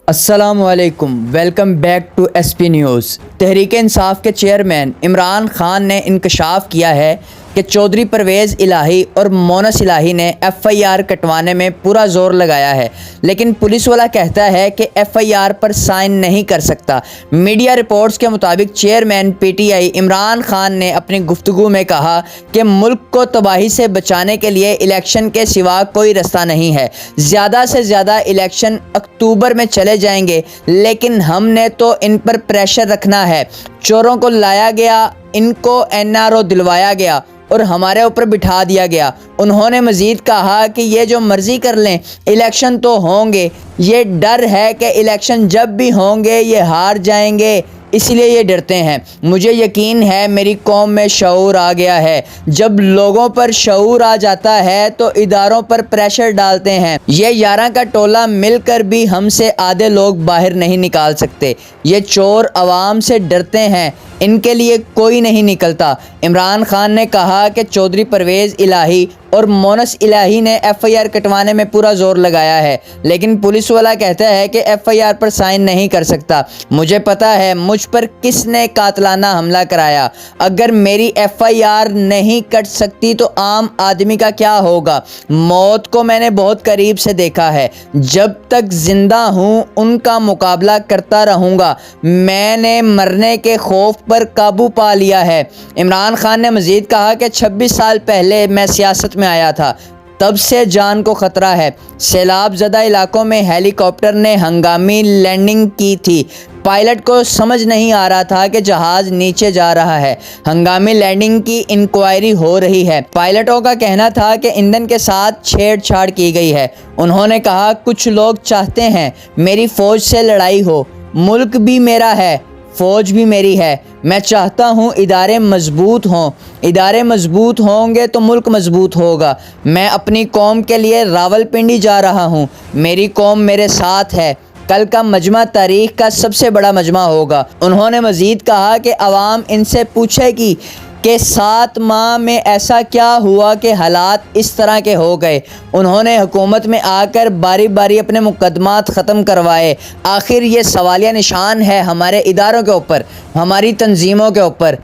السلام علیکم، welcome back to SP پی نیوز۔ تحریک انصاف کے چیئرمین عمران خان نے انکشاف کیا ہے کہ چودھری پرویز الہی اور مونس الہی نے ایف آئی آر کٹوانے میں پورا زور لگایا ہے، لیکن پولیس والا کہتا ہے کہ ایف آئی آر پر سائن نہیں کر سکتا۔ میڈیا رپورٹس کے مطابق chairman P T I Imran Khan نے اپنی گفتگو میں کہا کہ ملک کو تباہی سے بچانے کے لیے الیکشن کے سوا کوئی رستہ نہیں ہے۔ زیادہ سے زیادہ الیکشن اکتوبر میں چلے جائیں گے، لیکن ہم نے تو ان پر پریشر رکھنا ہے۔ چوروں کو لایا گیا، ان کو این آر او دلوایا گیا اور ہمارے اوپر بٹھا دیا گیا۔ انہوں نے مزید کہا کہ یہ جو مرضی کر لیں، الیکشن تو ہوں گے۔ یہ ڈر ہے کہ الیکشن جب بھی ہوں گے یہ ہار جائیں گے، اس لیے یہ ڈرتے ہیں۔ مجھے یقین ہے میری قوم میں شعور آ گیا ہے۔ جب لوگوں پر شعور آ جاتا ہے تو اداروں پر پریشر ڈالتے ہیں۔ یہ 11 کا ٹولہ مل کر بھی ہم سے آدھے لوگ باہر نہیں نکال سکتے۔ یہ چور عوام سے ڈرتے ہیں، ان کے لیے کوئی نہیں نکلتا۔ عمران خان نے کہا کہ چودھری پرویز الہی اور مونس الہی نے ایف آئی آر کٹوانے میں پورا زور لگایا ہے، لیکن پولیس والا کہتا ہے کہ ایف آئی آر پر سائن نہیں کر سکتا۔ مجھے پتا ہے مجھ پر کس نے قاتلانہ حملہ کرایا۔ اگر میری ایف آئی آر نہیں کٹ سکتی تو عام آدمی کا کیا ہوگا؟ موت کو میں نے بہت قریب سے دیکھا ہے۔ جب تک زندہ ہوں ان کا مقابلہ کرتا رہوں گا۔ میں نے مرنے کے خوف پر قابو پا لیا ہے۔ عمران خان نے مزید کہا کہ 26 سال پہلے میں سیاست میں آیا تھا، تب سے جان کو خطرہ ہے۔ سیلاب زدہ علاقوں میں ہیلی کاپٹر نے ہنگامی لینڈنگ کی تھی۔ پائلٹ کو سمجھ نہیں آ رہا تھا کہ جہاز نیچے جا رہا ہے۔ ہنگامی لینڈنگ کی انکوائری ہو رہی ہے۔ پائلٹوں کا کہنا تھا کہ ایندھن کے ساتھ چھیڑ چھاڑ کی گئی ہے۔ انہوں نے کہا کچھ لوگ چاہتے ہیں میری فوج سے لڑائی ہو۔ ملک بھی میرا ہے، فوج بھی میری ہے۔ میں چاہتا ہوں ادارے مضبوط ہوں۔ ادارے مضبوط ہوں گے تو ملک مضبوط ہوگا۔ میں اپنی قوم کے لیے راولپنڈی جا رہا ہوں۔ میری قوم میرے ساتھ ہے۔ کل کا مجمع تاریخ کا سب سے بڑا مجمع ہوگا۔ انہوں نے مزید کہا کہ عوام ان سے پوچھے گی کہ 7 ماہ میں ایسا کیا ہوا کہ حالات اس طرح کے ہو گئے۔ انہوں نے حکومت میں آ کر باری باری اپنے مقدمات ختم کروائے۔ آخر یہ سوالیہ نشان ہے ہمارے اداروں کے اوپر، ہماری تنظیموں کے اوپر۔